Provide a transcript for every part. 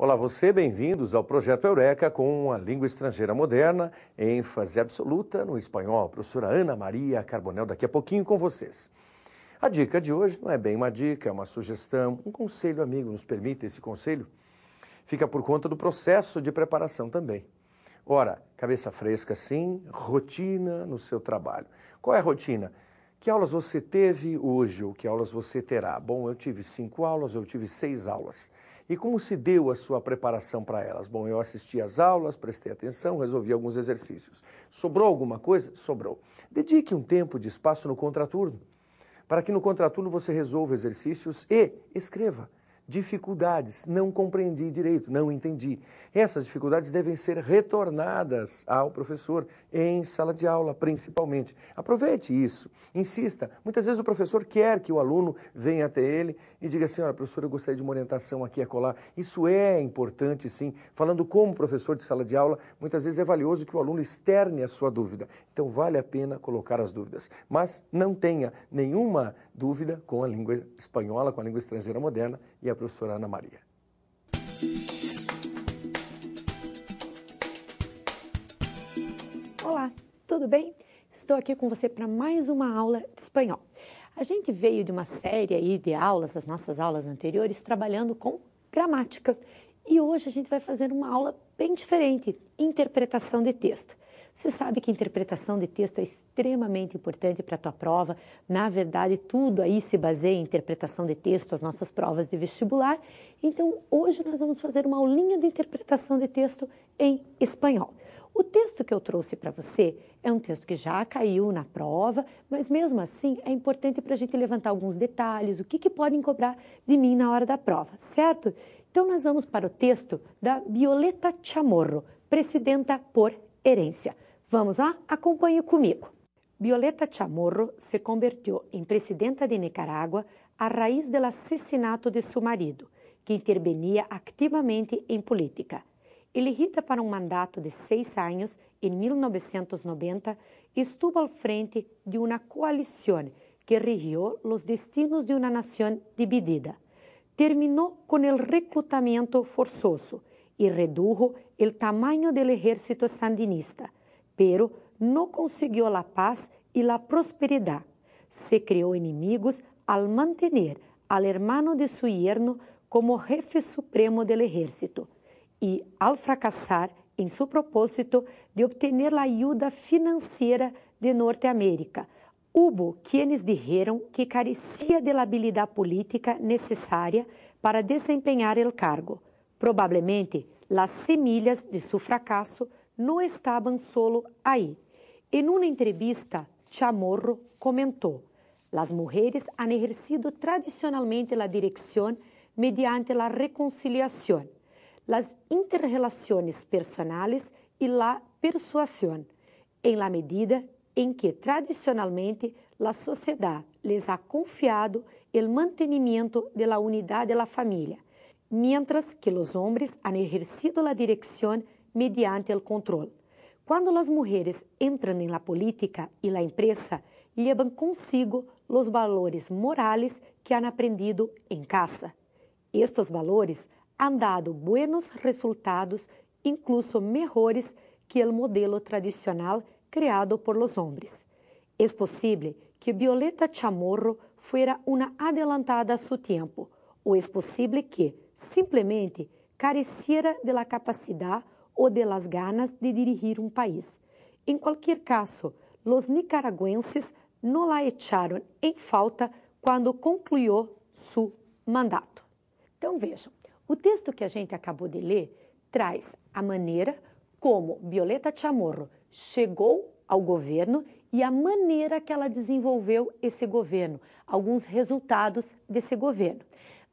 Olá você, bem-vindos ao Projeto Eureka com a língua estrangeira moderna, ênfase absoluta no espanhol. A professora Ana Maria Carbonell daqui a pouquinho com vocês. A dica de hoje não é bem uma dica, é uma sugestão, um conselho amigo, nos permite esse conselho? Fica por conta do processo de preparação também. Ora, cabeça fresca sim, rotina no seu trabalho. Qual é a rotina? Que aulas você teve hoje ou que aulas você terá? Bom, eu tive 5 aulas, eu tive 6 aulas. E como se deu a sua preparação para elas? Bom, eu assisti às aulas, prestei atenção, resolvi alguns exercícios. Sobrou alguma coisa? Sobrou. Dedique um tempo de espaço no contraturno, para que no contraturno você resolva exercícios e escreva. Dificuldades, não compreendi direito, não entendi. Essas dificuldades devem ser retornadas ao professor em sala de aula, principalmente. Aproveite isso, insista. Muitas vezes o professor quer que o aluno venha até ele e diga assim, olha, professor, eu gostaria de uma orientação aqui e acolá. Isso é importante, sim. Falando como professor de sala de aula, muitas vezes é valioso que o aluno externe a sua dúvida. Então vale a pena colocar as dúvidas. Mas não tenha nenhuma dúvida com a língua espanhola, com a língua estrangeira moderna e a professora Ana Maria. Olá, tudo bem? Estou aqui com você para mais uma aula de espanhol. A gente veio de uma série aí de aulas, as nossas aulas anteriores, trabalhando com gramática. E hoje a gente vai fazer uma aula bem diferente, interpretação de texto. Você sabe que interpretação de texto é extremamente importante para a tua prova. Na verdade, tudo aí se baseia em interpretação de texto, as nossas provas de vestibular. Então, hoje nós vamos fazer uma aulinha de interpretação de texto em espanhol. O texto que eu trouxe para você é um texto que já caiu na prova, mas mesmo assim é importante para a gente levantar alguns detalhes, o que podem cobrar de mim na hora da prova, certo? Então, nós vamos para o texto da Violeta Chamorro, presidenta por herencia. Vamos lá? Acompanhe comigo. Violeta Chamorro se convirtió en presidenta de Nicaragua a raíz del asesinato de su marido, que intervenía activamente en política. Elegida para un mandato de 6 años en 1990, estuvo al frente de una coalición que rigió los destinos de una nación dividida. Terminó con el reclutamiento forzoso y redujo el tamaño del ejército sandinista, pero no consiguió la paz y la prosperidad. Se creó enemigos al mantener al hermano de su yerno como jefe supremo del ejército y al fracasar en su propósito de obtener la ayuda financiera de Norteamérica. Hubo quienes dijeron que carecía de la habilidad política necesaria para desempeñar el cargo. Probablemente las semillas de su fracaso no estaban solo ahí. En una entrevista, Chamorro comentó: las mujeres han ejercido tradicionalmente la dirección mediante la reconciliación, las interrelaciones personales y la persuasión, en la medida en que tradicionalmente la sociedad les ha confiado el mantenimiento de la unidad de la familia, mientras que los hombres han ejercido la dirección mediante el control. Cuando las mujeres entran en la política y la empresa, llevan consigo los valores morales que han aprendido en casa. Estos valores han dado buenos resultados, incluso mejores que el modelo tradicional creado por los hombres. Es posible que Violeta Chamorro fuera una adelantada a su tiempo, o es posible que, simplemente, careciera de la capacidad o de las ganas de dirigir un país. En cualquier caso, los nicaragüenses no la echaron en falta quando concluiu su mandato. Então vejam, o texto que a gente acabou de ler traz a maneira como Violeta Chamorro chegou ao governo e a maneira que ela desenvolveu esse governo, alguns resultados desse governo.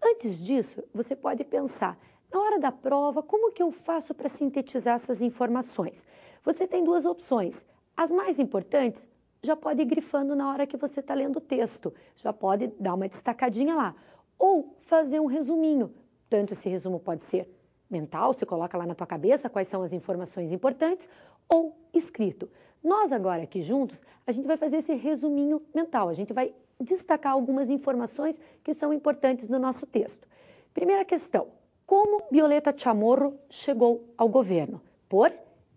Antes disso, você pode pensar, na hora da prova, como que eu faço para sintetizar essas informações? Você tem 2 opções. As mais importantes, já pode ir grifando na hora que você está lendo o texto, já pode dar uma destacadinha lá. Ou fazer um resuminho, tanto esse resumo pode ser mental, você coloca lá na tua cabeça quais são as informações importantes, ou escrito. Nós agora aqui juntos, a gente vai fazer esse resuminho mental, a gente vai destacar algumas informações que são importantes no nosso texto. Primeira questão, Como Violeta Chamorro chegou ao governo? Por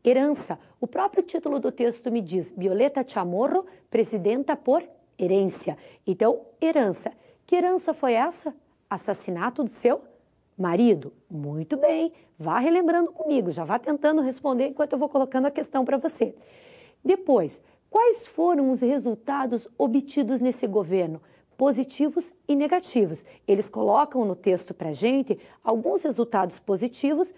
herança. O próprio título do texto me diz: Violeta Chamorro, presidenta por herência. Então, herança. Que herança foi essa? Assassinato do seu marido. Muito bem, vá relembrando comigo, já vá tentando responder enquanto eu vou colocando a questão para você. Depois, quais foram os resultados obtidos nesse governo? Positivos e negativos. Eles colocam no texto para a gente alguns resultados positivos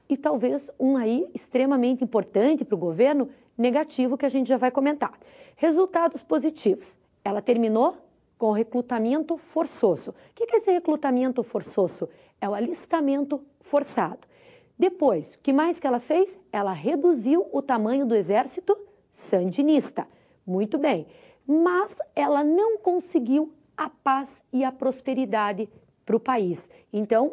e talvez um aí extremamente importante para o governo, negativo, que a gente já vai comentar. Resultados positivos. Ela terminou com o recrutamento forçoso. O que é esse recrutamento forçoso? É o alistamento forçado. Depois, o que mais que ela fez? Ela reduziu o tamanho do exército sandinista. Muito bem. Mas ela não conseguiu a paz e a prosperidade para o país. Então,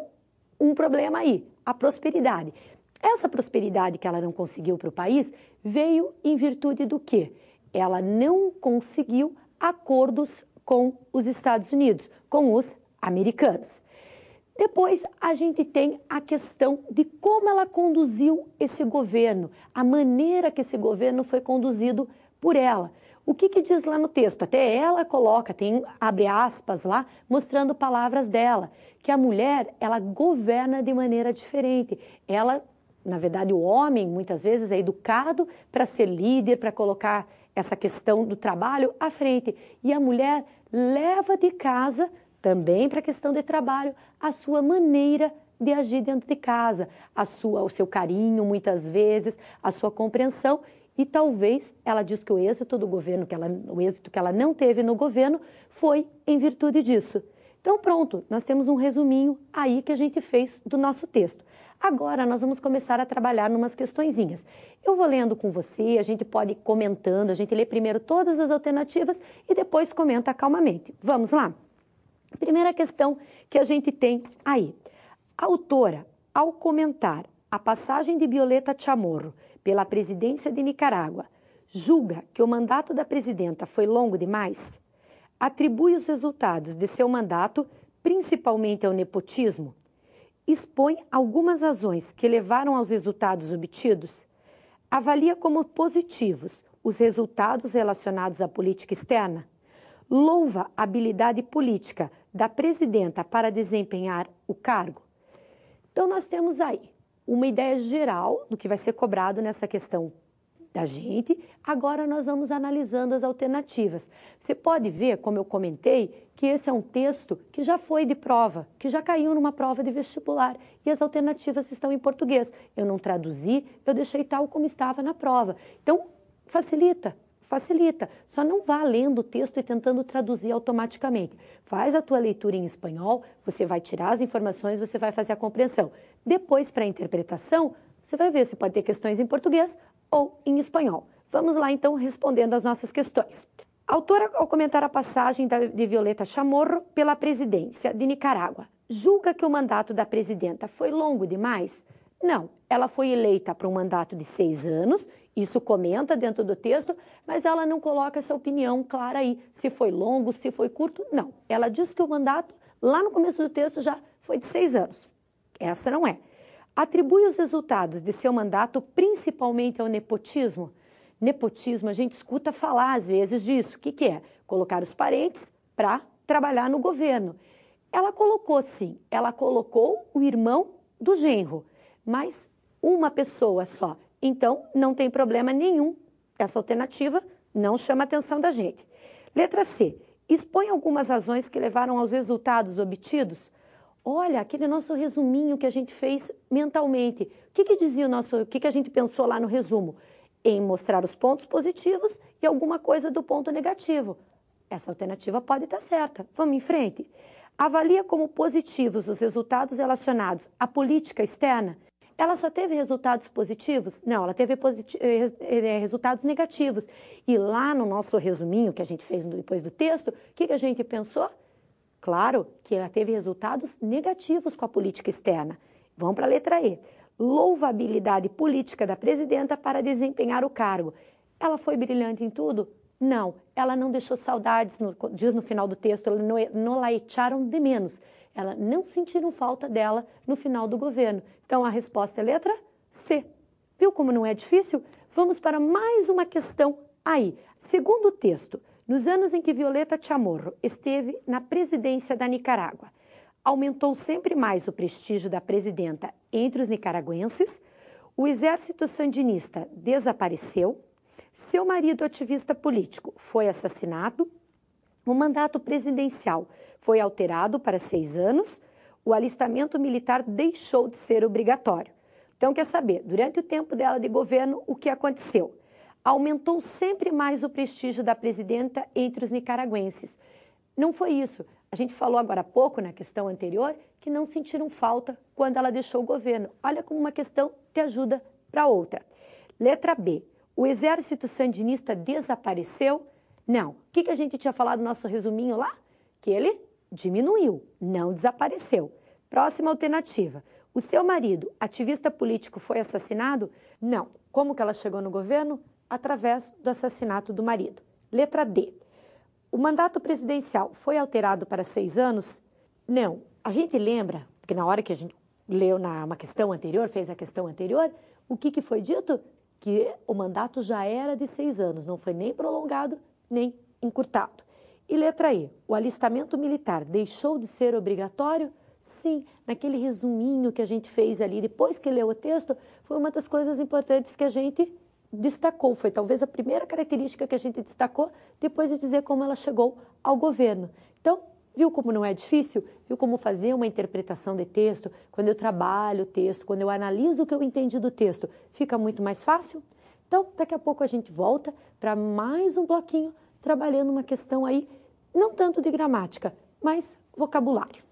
um problema aí, a prosperidade. Essa prosperidade que ela não conseguiu para o país veio em virtude do quê? Ela não conseguiu acordos com os Estados Unidos, com os americanos. Depois, a gente tem a questão de como ela conduziu esse governo, a maneira que esse governo foi conduzido por ela. O que diz lá no texto? Até ela coloca, abre aspas lá, mostrando palavras dela, que a mulher, ela governa de maneira diferente. Ela, na verdade, o homem, muitas vezes, é educado para ser líder, para colocar essa questão do trabalho à frente. E a mulher leva de casa, também para a questão de trabalho, a sua maneira de agir dentro de casa, o seu carinho, muitas vezes, a sua compreensão. E talvez, ela diz que o êxito do governo, o êxito que ela não teve no governo, foi em virtude disso. Então pronto, nós temos um resuminho aí que a gente fez do nosso texto. Agora nós vamos começar a trabalhar numas questõezinhas. Eu vou lendo com você, a gente pode ir comentando, a gente lê primeiro todas as alternativas e depois comenta calmamente. Vamos lá? Primeira questão que a gente tem aí. A autora, ao comentar a passagem de Violeta Chamorro pela presidência de Nicarágua, julga que o mandato da presidenta foi longo demais? Atribui os resultados de seu mandato principalmente ao nepotismo? Expõe algumas razões que levaram aos resultados obtidos? Avalia como positivos os resultados relacionados à política externa? Louva a habilidade política da presidenta para desempenhar o cargo? Então, nós temos aí uma ideia geral do que vai ser cobrado nessa questão da gente. Agora nós vamos analisando as alternativas. Você pode ver, como eu comentei, que esse é um texto que já foi de prova, que já caiu numa prova de vestibular e as alternativas estão em português. Eu não traduzi, eu deixei tal como estava na prova. Então, facilita. Só não vá lendo o texto e tentando traduzir automaticamente. Faz a tua leitura em espanhol, você vai tirar as informações, você vai fazer a compreensão. Depois, para a interpretação, você vai ver se pode ter questões em português ou em espanhol. Vamos lá, então, respondendo as nossas questões. A autora, ao comentar a passagem de Violeta Chamorro pela presidência de Nicarágua, julga que o mandato da presidenta foi longo demais? Não, ela foi eleita para um mandato de 6 anos, isso comenta dentro do texto, mas ela não coloca essa opinião clara aí, se foi longo, se foi curto, não. Ela diz que o mandato, lá no começo do texto, já foi de 6 anos. Essa não é. Atribui os resultados de seu mandato principalmente ao nepotismo. Nepotismo, a gente escuta falar às vezes disso. O que é? Colocar os parentes para trabalhar no governo. Ela colocou, sim, ela colocou o irmão do genro, mas uma pessoa só. Então, não tem problema nenhum. Essa alternativa não chama a atenção da gente. Letra C. Expõe algumas razões que levaram aos resultados obtidos. Olha, aquele nosso resuminho que a gente fez mentalmente. O que dizia o que a gente pensou lá no resumo? Em mostrar os pontos positivos e alguma coisa do ponto negativo. Essa alternativa pode estar certa. Vamos em frente. Avalia como positivos os resultados relacionados à política externa. Ela só teve resultados positivos? Não, ela teve resultados negativos. E lá no nosso resuminho que a gente fez depois do texto, o que a gente pensou? Claro que ela teve resultados negativos com a política externa. Vamos para a letra E. Louva a habilidade política da presidenta para desempenhar o cargo. Ela foi brilhante em tudo? Não, ela não deixou saudades, diz no final do texto, não la echaram de menos. Elas não sentiram falta dela no final do governo. Então, a resposta é letra C. Viu como não é difícil? Vamos para mais uma questão aí. Segundo o texto, nos anos em que Violeta Chamorro esteve na presidência da Nicarágua, aumentou sempre mais o prestígio da presidenta entre os nicaragüenses, o exército sandinista desapareceu, seu marido ativista político foi assassinado, o mandato presidencial foi alterado para 6 anos, o alistamento militar deixou de ser obrigatório. Então, quer saber, durante o tempo dela de governo, o que aconteceu? Aumentou sempre mais o prestígio da presidenta entre os nicaragüenses. Não foi isso. A gente falou agora há pouco, na questão anterior, que não sentiram falta quando ela deixou o governo. Olha como uma questão te ajuda para outra. Letra B. O exército sandinista desapareceu? Não. O que a gente tinha falado no nosso resuminho lá? Que ele diminuiu, não desapareceu. Próxima alternativa. O seu marido, ativista político, foi assassinado? Não. Como que ela chegou no governo? Através do assassinato do marido. Letra D. O mandato presidencial foi alterado para 6 anos? Não. A gente lembra que na hora que a gente leu uma questão anterior, fez a questão anterior, o que foi dito? Que o mandato já era de 6 anos, não foi nem prolongado, nem encurtado. E letra E. O alistamento militar deixou de ser obrigatório? Sim, naquele resuminho que a gente fez ali, depois que leu o texto, foi uma das coisas importantes que a gente destacou. Foi talvez a primeira característica que a gente destacou depois de dizer como ela chegou ao governo. Então, viu como não é difícil? Viu como fazer uma interpretação de texto? Quando eu trabalho o texto, quando eu analiso o que eu entendi do texto, fica muito mais fácil? Então, daqui a pouco a gente volta para mais um bloquinho, trabalhando uma questão aí, não tanto de gramática, mas vocabulário.